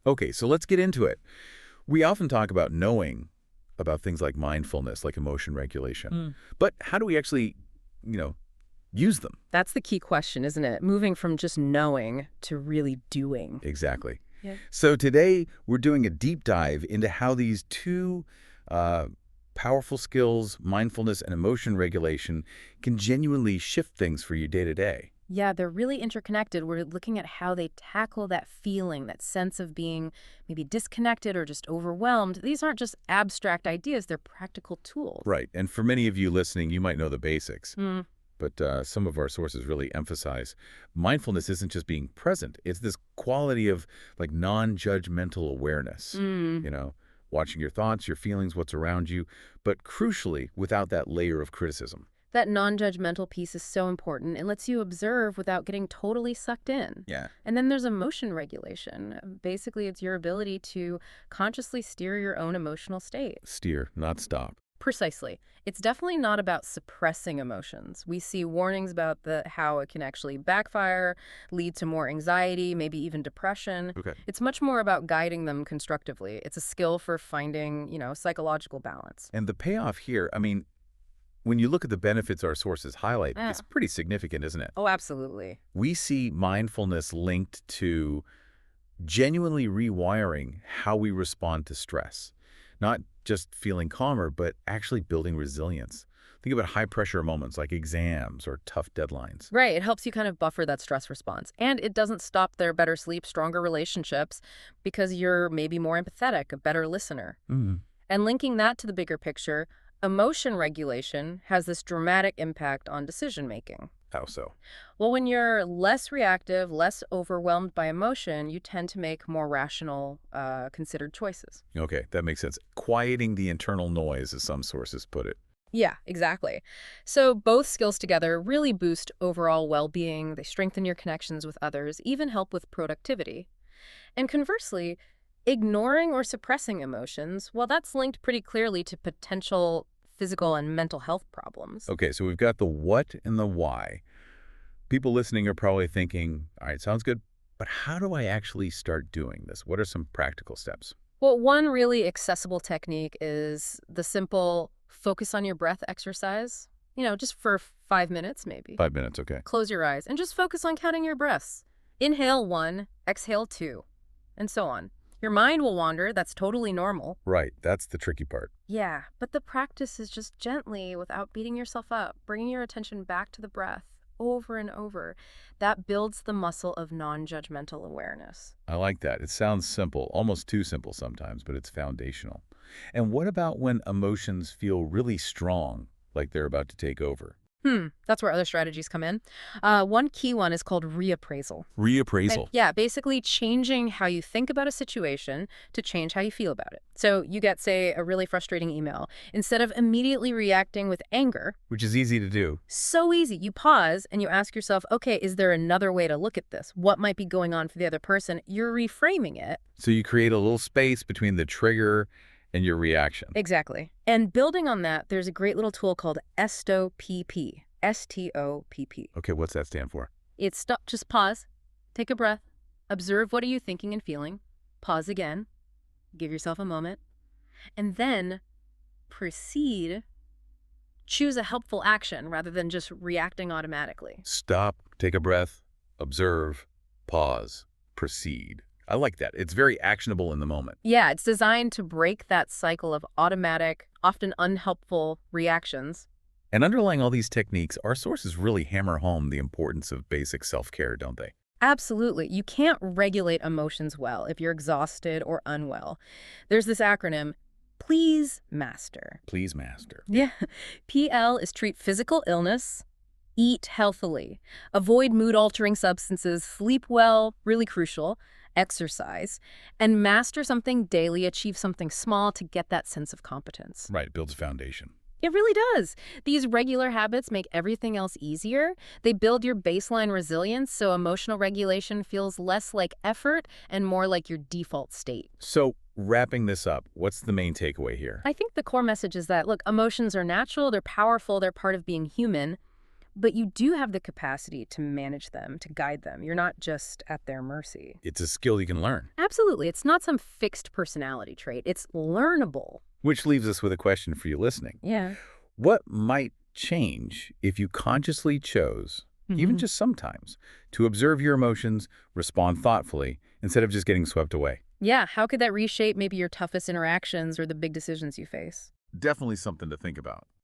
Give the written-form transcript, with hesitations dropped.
Okay, so let's get into it. We often talk about knowing about things like mindfulness, like emotion regulation. But how do we actually, you know, use them? That's the key question, isn't it? Moving from just knowing to really doing. Exactly. Yeah. So today we're doing a deep dive into how these two powerful skills, mindfulness and emotion regulation, can genuinely shift things for you day to day. Yeah, they're really interconnected. We're looking at how they tackle that feeling, that sense of being maybe disconnected or just overwhelmed. These aren't just abstract ideas, they're practical tools. Right. And for many of you listening, you might know the basics. Mm. But some of our sources really emphasize mindfulness isn't just being present. It's this quality of like non-judgmental awareness, watching your thoughts, your feelings, what's around you, but crucially, without that layer of criticism. That non-judgmental piece is so important. It lets you observe without getting totally sucked in. Yeah. And then there's emotion regulation. Basically, it's your ability to consciously steer your own emotional state. Steer, not stop. Precisely. It's definitely not about suppressing emotions. We see warnings about how it can actually backfire, lead to more anxiety, maybe even depression. Okay. It's much more about guiding them constructively. It's a skill for finding, psychological balance. And the payoff here, I mean, when you look at the benefits our sources highlight, it's pretty significant, isn't it? Oh, absolutely. We see mindfulness linked to genuinely rewiring how we respond to stress. Not just feeling calmer, but actually building resilience. Think about high-pressure moments like exams or tough deadlines. Right. It helps you kind of buffer that stress response. And it doesn't stop their better sleep, stronger relationships, because you're maybe more empathetic, a better listener. And linking that to the bigger picture, emotion regulation has this dramatic impact on decision-making. How so? Well, when you're less reactive, less overwhelmed by emotion, you tend to make more rational, considered choices. Okay, that makes sense. Quieting the internal noise, as some sources put it. Yeah, exactly. So both skills together really boost overall well-being. They strengthen your connections with others, even help with productivity. And conversely, ignoring or suppressing emotions, well, that's linked pretty clearly to potential physical and mental health problems. Okay, so we've got the what and the why. People listening are probably thinking, all right, sounds good, but how do I actually start doing this? What are some practical steps? Well, one really accessible technique is the simple focus on your breath exercise. Just for 5 minutes maybe. 5 minutes, okay. Close your eyes and just focus on counting your breaths. Inhale 1, exhale 2, and so on. Your mind will wander. That's totally normal. Right, that's the tricky part. Yeah, but the practice is just gently, without beating yourself up, bringing your attention back to the breath over and over. That builds the muscle of non-judgmental awareness. I like that. It sounds simple, almost too simple sometimes, but it's foundational. And what about when emotions feel really strong, like they're about to take over? That's where other strategies come in. One key one is called reappraisal. Reappraisal. Yeah, basically changing how you think about a situation to change how you feel about it. So you get, say, a really frustrating email. Instead of immediately reacting with anger, Which is easy to do. so easy, you pause and you ask yourself, okay, is there another way to look at this? What might be going on for the other person? You're reframing it. So you create a little space between the trigger and your reaction. Exactly. And building on that, there's a great little tool called STOPP. STOPP. Okay, what's that stand for? It's stop, just pause, take a breath, observe what are you thinking and feeling, pause again, give yourself a moment, and then proceed. Choose a helpful action rather than just reacting automatically. Stop, take a breath, observe, pause, proceed. I like that. It's very actionable in the moment. Yeah, it's designed to break that cycle of automatic, often unhelpful reactions. And underlying all these techniques, our sources really hammer home the importance of basic self-care, don't they? Absolutely. You can't regulate emotions well if you're exhausted or unwell. There's this acronym, Please Master. Please master. Yeah. PL is treat physical illness, eat healthily, avoid mood-altering substances, sleep well, really crucial, exercise, and master something daily, achieve something small to get that sense of competence. Right, it builds a foundation. It really does. These regular habits make everything else easier. They build your baseline resilience, so emotional regulation feels less like effort and more like your default state. So, wrapping this up, what's the main takeaway here? I think the core message is that, look, emotions are natural, they're powerful, they're part of being human, but you do have the capacity to manage them, to guide them. You're not just at their mercy. It's a skill you can learn. Absolutely. It's not some fixed personality trait. It's learnable. Which leaves us with a question for you listening. Yeah. What might change if you consciously chose, even just sometimes, to observe your emotions, respond thoughtfully, instead of just getting swept away? Yeah, how could that reshape maybe your toughest interactions or the big decisions you face? Definitely something to think about.